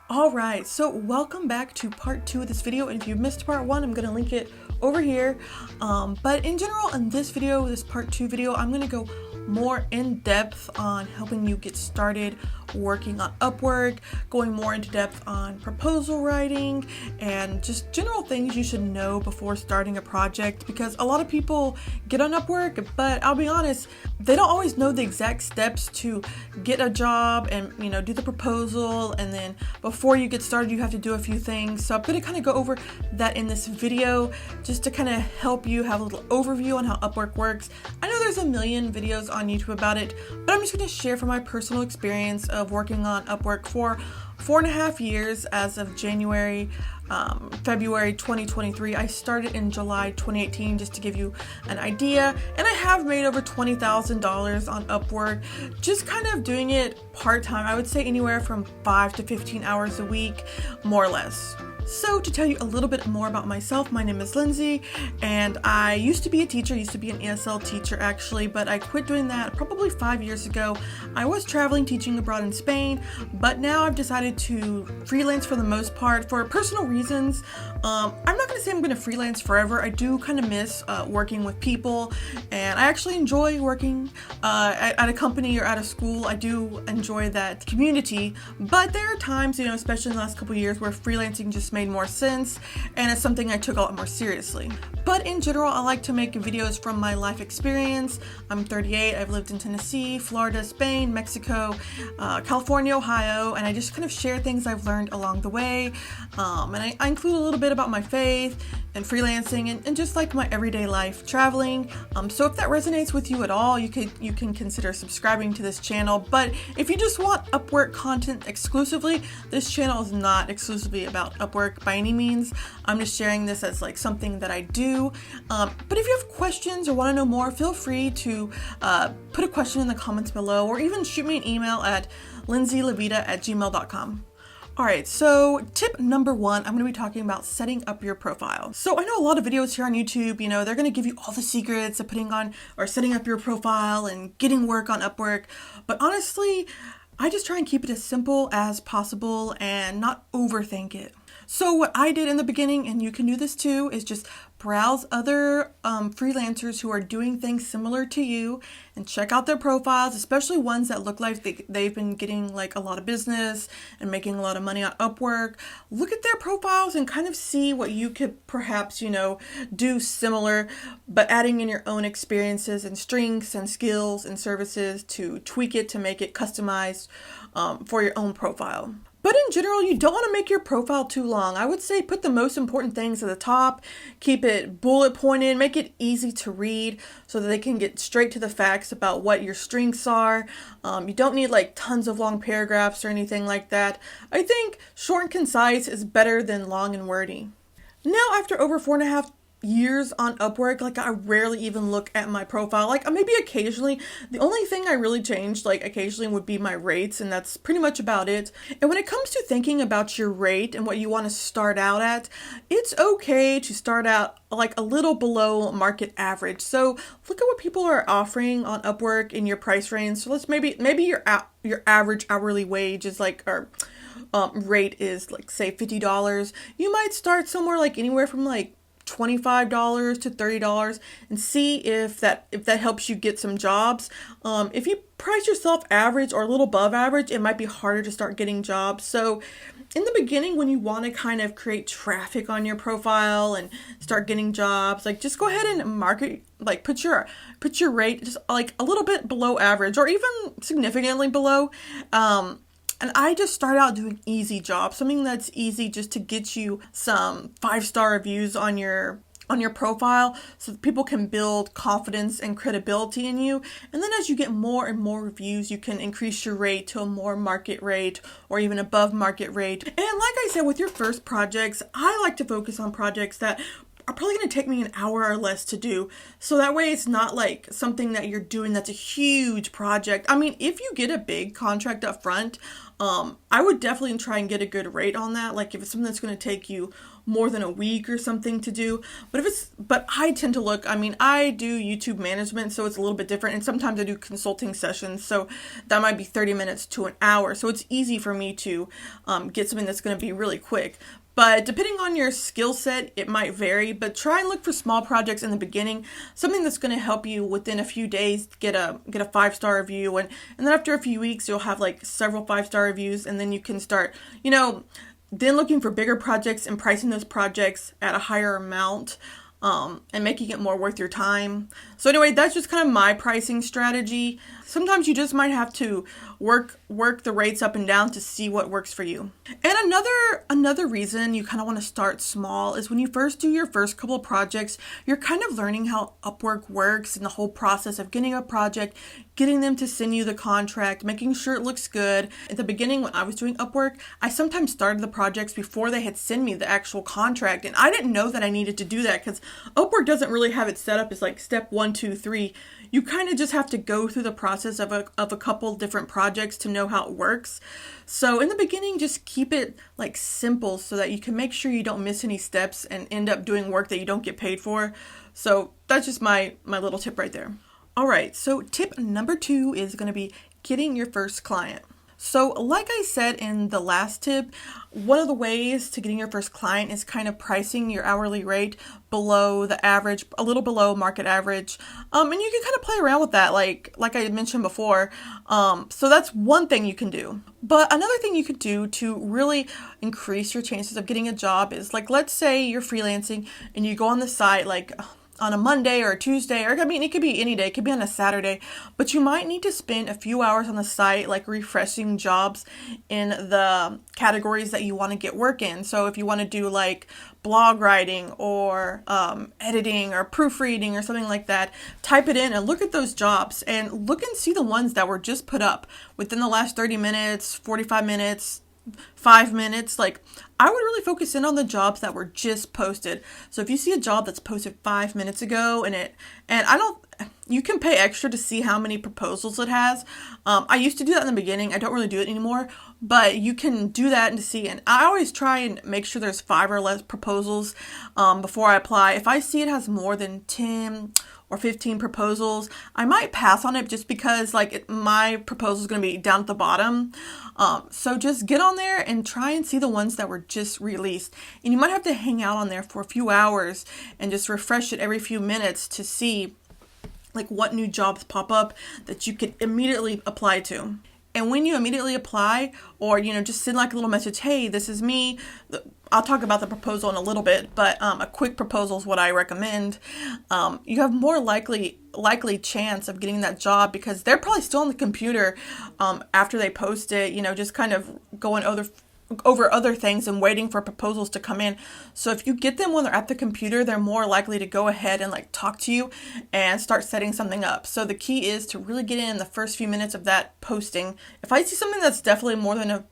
Alright, so welcome back to part 2 of this video, and if you missed part 1, I'm going to link it over here. But in general, in this video, this part 2 video, I'm going to go more in depth on helping you get started working on Upwork, going more into depth on proposal writing, and just general things you should know before starting a project, because a lot of people get on Upwork, but I'll be honest, they don't always know the exact steps to get a job and, do the proposal, and then before you get started, you have to do a few things. So I'm going to kind of go over that in this video, just to kind of help you have a little overview on how Upwork works. I know there's a million videos on YouTube about it, but I'm just going to share from my personal experience of working on Upwork for 4.5 years as of February 2023. I started in July 2018, just to give you an idea, and I have made over $20,000 on Upwork, just kind of doing it part-time. I would say anywhere from 5 to 15 hours a week, more or less. So to tell you a little bit more about myself, my name is Lindsey, and I used to be a teacher, used to be an ESL teacher actually, but I quit doing that probably 5 years ago. I was traveling teaching abroad in Spain, but now I've decided to freelance for the most part for personal reasons. I'm not going to say I'm going to freelance forever. I do kind of miss working with people, and I actually enjoy working at a company or at a school. I do enjoy that community, but there are times, especially in the last couple of years, where freelancing just made more sense, and it's something I took a lot more seriously. But in general, I like to make videos from my life experience. I'm 38, I've lived in Tennessee, Florida, Spain, Mexico, California, Ohio, and I just kind of share things I've learned along the way. And I include a little bit about my faith and freelancing and just like my everyday life traveling. So if that resonates with you at all, you can consider subscribing to this channel. But if you just want Upwork content exclusively, this channel is not exclusively about Upwork by any means. I'm just sharing this as like something that I do. But if you have questions or want to know more, feel free to put a question in the comments below, or even shoot me an email at lindseylavita@gmail.com. Alright, so tip number 1, I'm going to be talking about setting up your profile. So I know a lot of videos here on YouTube, they're going to give you all the secrets of putting on or setting up your profile and getting work on Upwork. But honestly, I just try and keep it as simple as possible and not overthink it. So what I did in the beginning, and you can do this too, is just browse other freelancers who are doing things similar to you and check out their profiles, especially ones that look like they've been getting like a lot of business and making a lot of money on Upwork. Look at their profiles and kind of see what you could perhaps, do similar, but adding in your own experiences and strengths and skills and services to tweak it to make it customized for your own profile. But in general, you don't want to make your profile too long. I would say put the most important things at the top, keep it bullet pointed, make it easy to read so that they can get straight to the facts about what your strengths are. You don't need like tons of long paragraphs or anything like that. I think short and concise is better than long and wordy. Now, after over 4.5 years on Upwork, like I rarely even look at my profile. Like maybe occasionally, the only thing I really changed like occasionally would be my rates, and that's pretty much about it. And when it comes to thinking about your rate and what you want to start out at, it's okay to start out like a little below market average. So look at what people are offering on Upwork in your price range. So let's maybe your average hourly wage is like, or rate is like say $50. You might start somewhere like anywhere from like $25 to $30 and see if that helps you get some jobs. If you price yourself average or a little above average, it might be harder to start getting jobs. So in the beginning, when you want to kind of create traffic on your profile and start getting jobs, like just go ahead and market, like put your rate just like a little bit below average or even significantly below. And I just start out doing easy jobs, something that's easy just to get you some 5-star reviews on your profile so that people can build confidence and credibility in you. And then as you get more and more reviews, you can increase your rate to a more market rate or even above market rate. And like I said, with your first projects, I like to focus on projects that are probably going to take me an hour or less to do. So that way it's not like something that you're doing that's a huge project. I mean, if you get a big contract up front, I would definitely try and get a good rate on that. Like if it's something that's going to take you more than a week or something to do. But I tend to look, I mean, I do YouTube management, so it's a little bit different. And sometimes I do consulting sessions, so that might be 30 minutes to an hour. So it's easy for me to get something that's going to be really quick. But depending on your skill set, it might vary, but try and look for small projects in the beginning, something that's going to help you within a few days get a 5-star review. And then after a few weeks, you'll have like several 5-star reviews, and then you can start, then looking for bigger projects and pricing those projects at a higher amount, and making it more worth your time. So anyway, that's just kind of my pricing strategy. Sometimes you just might have to work the rates up and down to see what works for you. And another reason you kind of want to start small is when you first do your first couple of projects, you're kind of learning how Upwork works and the whole process of getting a project, getting them to send you the contract, making sure it looks good. At the beginning, when I was doing Upwork, I sometimes started the projects before they had sent me the actual contract, and I didn't know that I needed to do that because Upwork doesn't really have it set up as like step 1, 2, 3. You kind of just have to go through the process of a couple different projects to know how it works. So in the beginning, just keep it like simple so that you can make sure you don't miss any steps and end up doing work that you don't get paid for. So that's just my little tip right there. All right, so tip number 2 is going to be getting your first client. So like I said in the last tip, one of the ways to getting your first client is kind of pricing your hourly rate below the average, a little below market average. And you can kind of play around with that, like I mentioned before. So that's one thing you can do. But another thing you could do to really increase your chances of getting a job is, like, let's say you're freelancing and you go on the site like on a Monday or a Tuesday, or I mean, it could be any day, it could be on a Saturday, but you might need to spend a few hours on the site, like refreshing jobs in the categories that you want to get work in. So if you want to do like blog writing or editing or proofreading or something like that, type it in and look at those jobs and look and see the ones that were just put up within the last 30 minutes, 45 minutes, 5 minutes. Like, I would really focus in on the jobs that were just posted. So if you see a job that's posted 5 minutes ago you can pay extra to see how many proposals it has. I used to do that in the beginning. I don't really do it anymore, but you can do that and to see. And I always try and make sure there's 5 or less proposals before I apply. If I see it has more than 10 or 15 proposals, I might pass on it just because my proposal is going to be down at the bottom. So just get on there and try and see the ones that were just released. And you might have to hang out on there for a few hours and just refresh it every few minutes to see like what new jobs pop up that you could immediately apply to. And when you immediately apply, or just send like a little message, hey, this is me. I'll talk about the proposal in a little bit, but a quick proposal is what I recommend. You have more likely chance of getting that job because they're probably still on the computer after they post it, just kind of going over other things and waiting for proposals to come in. So if you get them when they're at the computer, they're more likely to go ahead and talk to you and start setting something up. So the key is to really get in the first few minutes of that posting. If I see something that's definitely more than a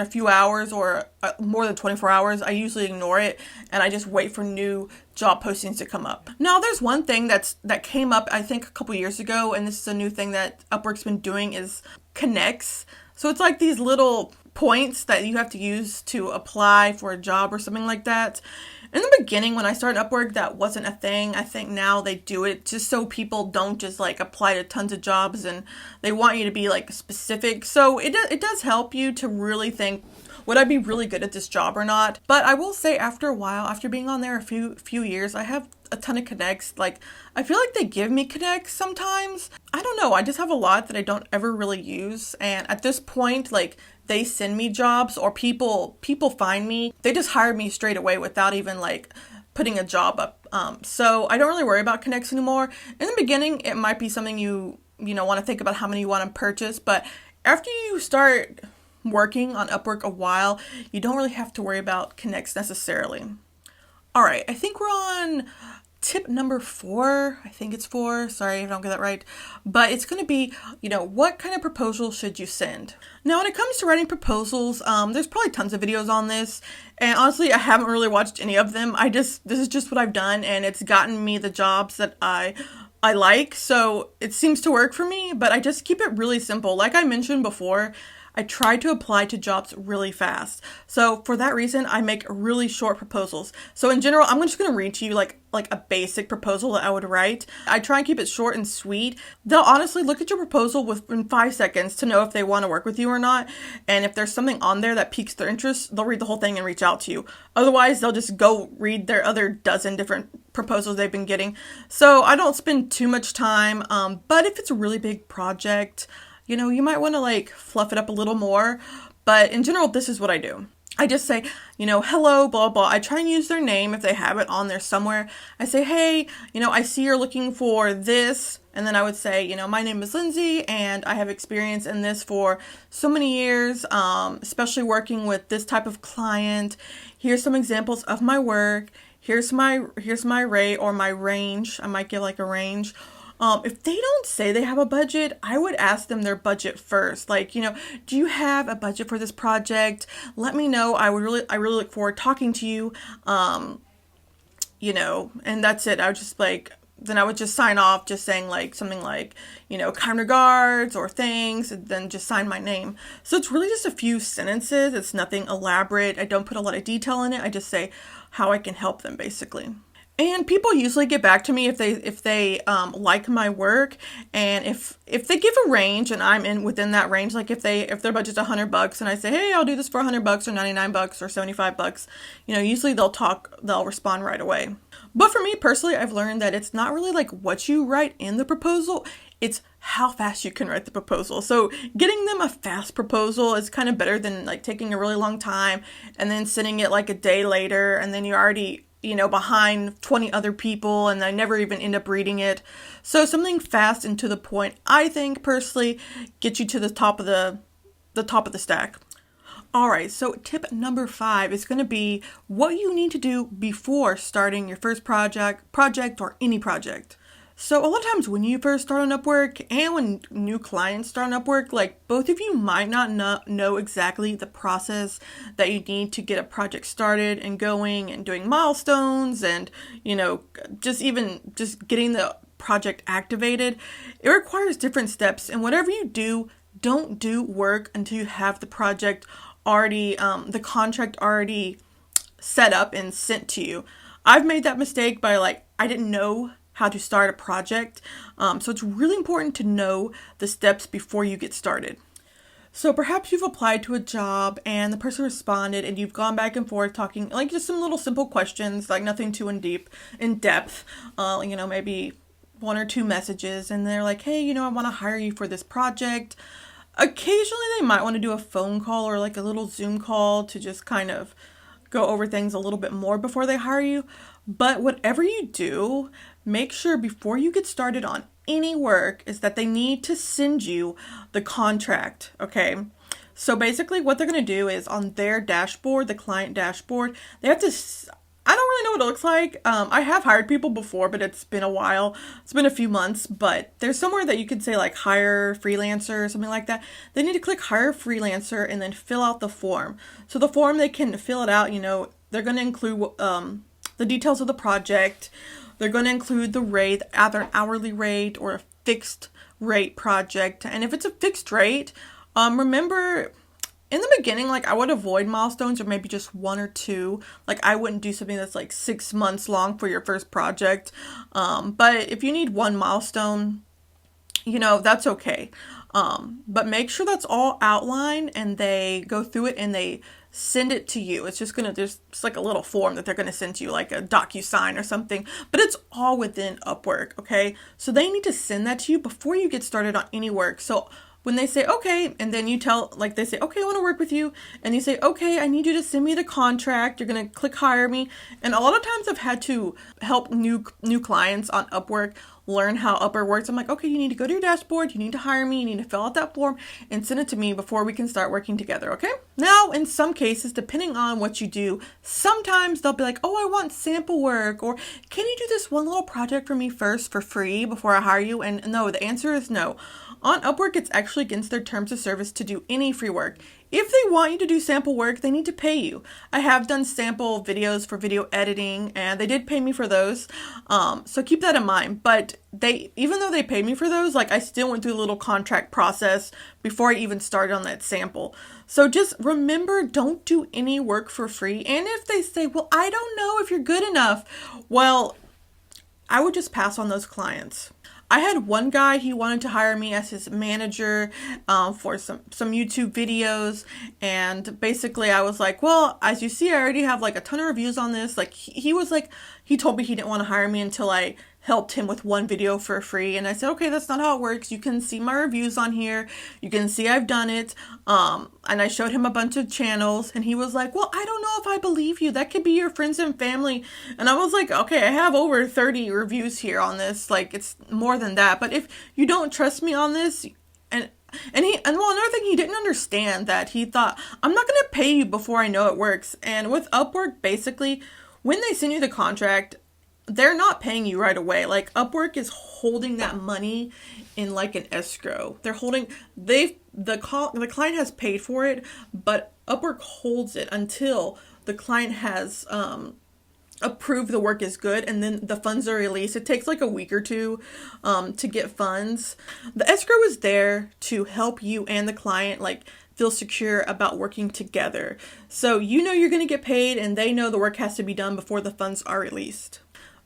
few hours or more than 24 hours, I usually ignore it and I just wait for new job postings to come up. Now, there's one thing that came up, I think, a couple years ago, and this is a new thing that Upwork's been doing, is connects. So it's like these little points that you have to use to apply for a job or something like that. In the beginning, when I started Upwork, that wasn't a thing. I think now they do it just so people don't just apply to tons of jobs, and they want you to be specific. So it does help you to really think, would I be really good at this job or not? But I will say, after a while, after being on there a few years, I have a ton of connects. I feel like they give me connects sometimes. I don't know. I just have a lot that I don't ever really use. And at this point, they send me jobs, or people find me. They just hire me straight away without even putting a job up. So I don't really worry about connects anymore. In the beginning, it might be something you want to think about how many you want to purchase. But after you start working on Upwork a while, you don't really have to worry about connects necessarily. All right, I think we're on tip number 4. I think it's 4. Sorry if I don't get that right. But it's going to be, what kind of proposal should you send? Now, when it comes to writing proposals, there's probably tons of videos on this. And honestly, I haven't really watched any of them. This is just what I've done, and it's gotten me the jobs that I like. So it seems to work for me, but I just keep it really simple. Like I mentioned before, I try to apply to jobs really fast. So for that reason, I make really short proposals. So in general, I'm just going to read to you like a basic proposal that I would write. I try and keep it short and sweet. They'll honestly look at your proposal within 5 seconds to know if they want to work with you or not. And if there's something on there that piques their interest, they'll read the whole thing and reach out to you. Otherwise, they'll just go read their other dozen different proposals they've been getting. So I don't spend too much time. But if it's a really big project, you might want to like fluff it up a little more. But in general, this is what I do. I just say, hello, blah, blah. I try and use their name if they have it on there somewhere. I say, hey, I see you're looking for this. And then I would say, my name is Lindsey and I have experience in this for so many years, especially working with this type of client. Here's some examples of my work. Here's my rate or my range. I might give like a range. If they don't say they have a budget, I would ask them their budget first. Like, do you have a budget for this project? Let me know. I really look forward to talking to you. And that's it. I would just then I would just sign off just saying like something like, kind regards or things, and then just sign my name. So it's really just a few sentences. It's nothing elaborate. I don't put a lot of detail in it. I just say how I can help them basically. And people usually get back to me if they like my work, and if they give a range and I'm within that range, like if their budget's $100 and I say, hey, I'll do this for $100 or $99 or $75, usually they'll respond right away. But for me personally, I've learned that it's not really like what you write in the proposal, it's how fast you can write the proposal. So getting them a fast proposal is kind of better than like taking a really long time and then sending it like a day later, and then you're already behind 20 other people and I never even end up reading it. So something fast and to the point, I think personally, gets you to the top of the stack. All right, so tip number 5 is going to be what you need to do before starting your first project or any project. So a lot of times when you first start on Upwork and when new clients start on Upwork, like both of you might not know exactly the process that you need to get a project started and going and doing milestones and, just getting the project activated. It requires different steps, and whatever you do, don't do work until you have the project already, the contract already set up and sent to you. I've made that mistake by I didn't know how to start a project. So it's really important to know the steps before you get started. So perhaps you've applied to a job and the person responded and you've gone back and forth talking like just some little simple questions, like nothing too in depth, maybe 1 or 2 messages, and they're like, hey, I want to hire you for this project. Occasionally they might want to do a phone call or like a little Zoom call to just kind of go over things a little bit more before they hire you. But whatever you do, make sure before you get started on any work is that they need to send you the contract, okay? So basically what they're going to do is on their dashboard, the client dashboard, they have to, I don't really know what it looks like. I have hired people before, but it's been a while. It's been a few months, but there's somewhere that you could say like hire freelancer or something like that. They need to click hire freelancer and then fill out the form. So the form, they can fill it out, they're going to include the details of the project. They're going to include the rate, either an hourly rate or a fixed rate project. And if it's a fixed rate, remember in the beginning, I would avoid milestones or maybe just 1 or 2. I wouldn't do something that's 6 months long for your first project. But if you need 1 milestone, that's okay. But make sure that's all outlined and they go through it and they send it to you. It's just there's like a little form that they're going to send to you, like a DocuSign or something, but it's all within Upwork. Okay. So they need to send that to you before you get started on any work. So when they say, okay, and then you tell, they say, okay, I want to work with you. And you say, okay, I need you to send me the contract. You're going to click hire me. And a lot of times I've had to help new clients on Upwork learn how Upwork works. I'm like, okay, you need to go to your dashboard. You need to hire me. You need to fill out that form and send it to me before we can start working together. Okay. Now, in some cases, depending on what you do, sometimes they'll be like, oh, I want sample work, or can you do this one little project for me first for free before I hire you? And no, the answer is no. On Upwork, it's actually against their terms of service to do any free work. if they want you to do sample work, they need to pay you. I have done sample videos for video editing, and they did pay me for those. So keep that in mind. But even though they paid me for those, like I still went through a little contract process before I even started on that sample. So just remember, don't do any work for free. And if they say, well, I don't know if you're good enough, well, I would just pass on those clients. I had one guy, he wanted to hire me as his manager for some YouTube videos. And basically I was like, well, as you see, I already have like a ton of reviews on this. Like he was like, he told me he didn't want to hire me until I helped him with one video for free. And I said, okay, that's not how it works. You can see my reviews on here. You can see I've done it. And I showed him a bunch of channels, and he was like, well, I don't know if I believe you. That could be your friends and family. And I was like, okay, I have over 30 reviews here on this. Like, it's more than that. But if you don't trust me on this, and another thing, he didn't understand that he thought, I'm not going to pay you before I know it works. And with Upwork, basically, when they send you the contract, they're not paying you right away. Like Upwork is holding that money in like an escrow. They're holding, the client has paid for it, but Upwork holds it until the client has approved the work is good, and then the funds are released. It takes like a week or two to get funds. The escrow is there to help you and the client like feel secure about working together. So you know you're going to get paid, and they know the work has to be done before the funds are released.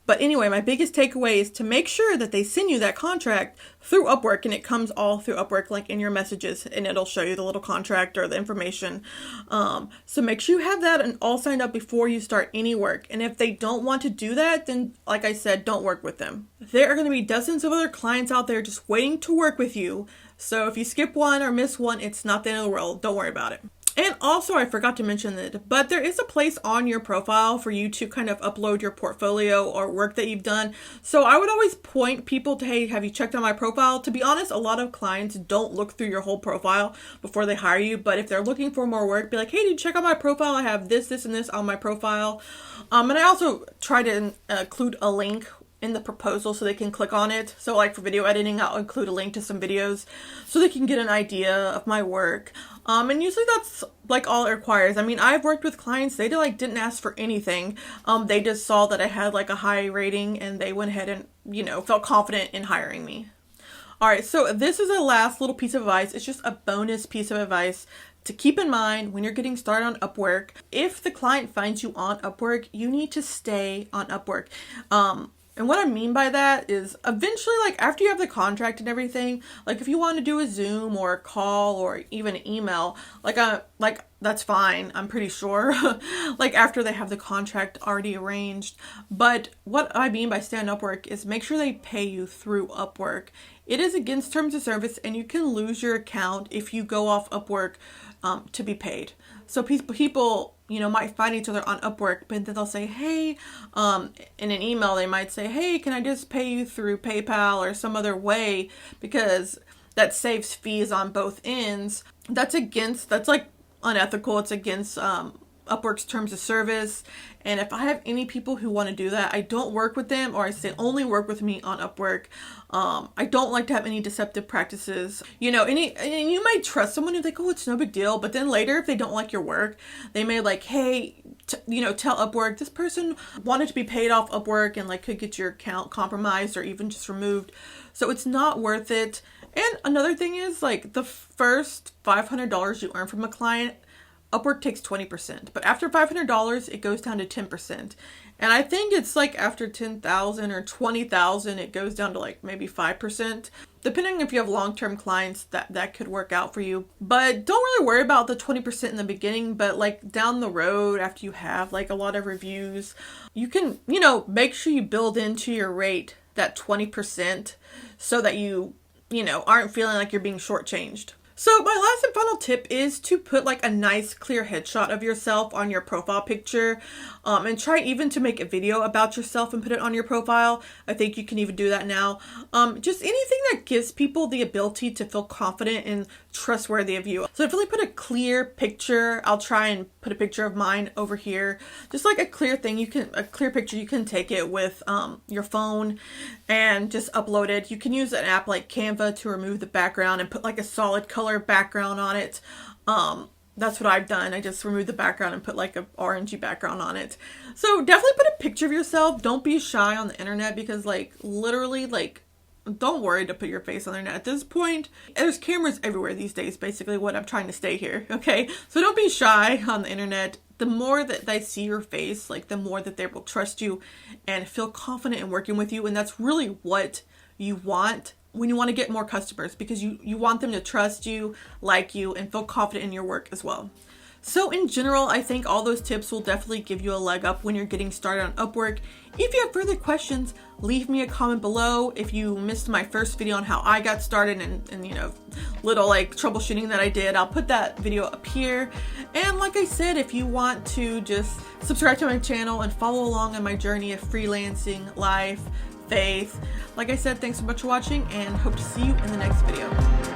But anyway, my biggest takeaway is to make sure that they send you that contract through Upwork, and it comes all through Upwork, like in your messages, and it'll show you the little contract or the information. So make sure you have that and all signed up before you start any work. And if they don't want to do that, then like I said, don't work with them. There are going to be dozens of other clients out there just waiting to work with you. So if you skip one or miss one, it's not the end of the world. Don't worry about it. And also, I forgot to mention that, but there is a place on your profile for you to kind of upload your portfolio or work that you've done. So I would always point people to, hey, have you checked out my profile? To be honest, a lot of clients don't look through your whole profile before they hire you. But if they're looking for more work, be like, hey, dude, check out my profile. I have this, this, and this on my profile. And I also try to include a link in the proposal so they can click on it. So like for video editing, I'll include a link to some videos so they can get an idea of my work. And usually that's like all it requires. I mean, I've worked with clients, they didn't ask for anything. They just saw that I had like a high rating, and they went ahead and, felt confident in hiring me. All right, so this is a last little piece of advice. It's just a bonus piece of advice to keep in mind when you're getting started on Upwork. If the client finds you on Upwork, you need to stay on Upwork. And what I mean by that is eventually, like after you have the contract and everything, like if you want to do a Zoom or a call or even an email, like that's fine, I'm pretty sure, like after they have the contract already arranged. But what I mean by stay on Upwork is make sure they pay you through Upwork. It is against terms of service, and you can lose your account if you go off Upwork to be paid. So people, might find each other on Upwork, but then they'll say, hey, in an email, they might say, hey, can I just pay you through PayPal or some other way? Because that saves fees on both ends. That's like unethical. It's against Upwork's terms of service. And if I have any people who want to do that, I don't work with them, or I say only work with me on Upwork. I don't like to have any deceptive practices. And you might trust someone who's like, oh, it's no big deal. But then later, if they don't like your work, they may like, hey, tell Upwork this person wanted to be paid off Upwork and like could get your account compromised or even just removed. So it's not worth it. And another thing is like the first $500 you earn from a client, Upwork takes 20%, but after $500, it goes down to 10%. And I think it's like after 10,000 or 20,000, it goes down to like maybe 5%. Depending if you have long-term clients, that could work out for you. But don't really worry about the 20% in the beginning, but like down the road, after you have like a lot of reviews, you can, make sure you build into your rate that 20% so that you aren't feeling like you're being shortchanged. So my last and final tip is to put like a nice clear headshot of yourself on your profile picture, and try even to make a video about yourself and put it on your profile. I think you can even do that now. Just anything that gives people the ability to feel confident and trustworthy of you. So definitely put a clear picture. I'll try and put a picture of mine over here. Just like a clear picture. You can take it with your phone and just upload it. You can use an app like Canva to remove the background and put like a solid color background on it. That's what I've done. I just removed the background and put like a orangey background on it. So definitely put a picture of yourself. Don't be shy on the internet, because like literally like don't worry to put your face on the internet. At this point, there's cameras everywhere these days, basically what I'm trying to say here, okay? So don't be shy on the internet. The more that they see your face, like the more that they will trust you and feel confident in working with you. And that's really what you want when you want to get more customers, because you want them to trust you, like you, and feel confident in your work as well. So in general, I think all those tips will definitely give you a leg up when you're getting started on Upwork. If you have further questions, leave me a comment below. If you missed my first video on how I got started and you know, little like troubleshooting that I did, I'll put that video up here. And like I said, if you want to just subscribe to my channel and follow along on my journey of freelancing, life, faith. Like I said, thanks so much for watching, and hope to see you in the next video.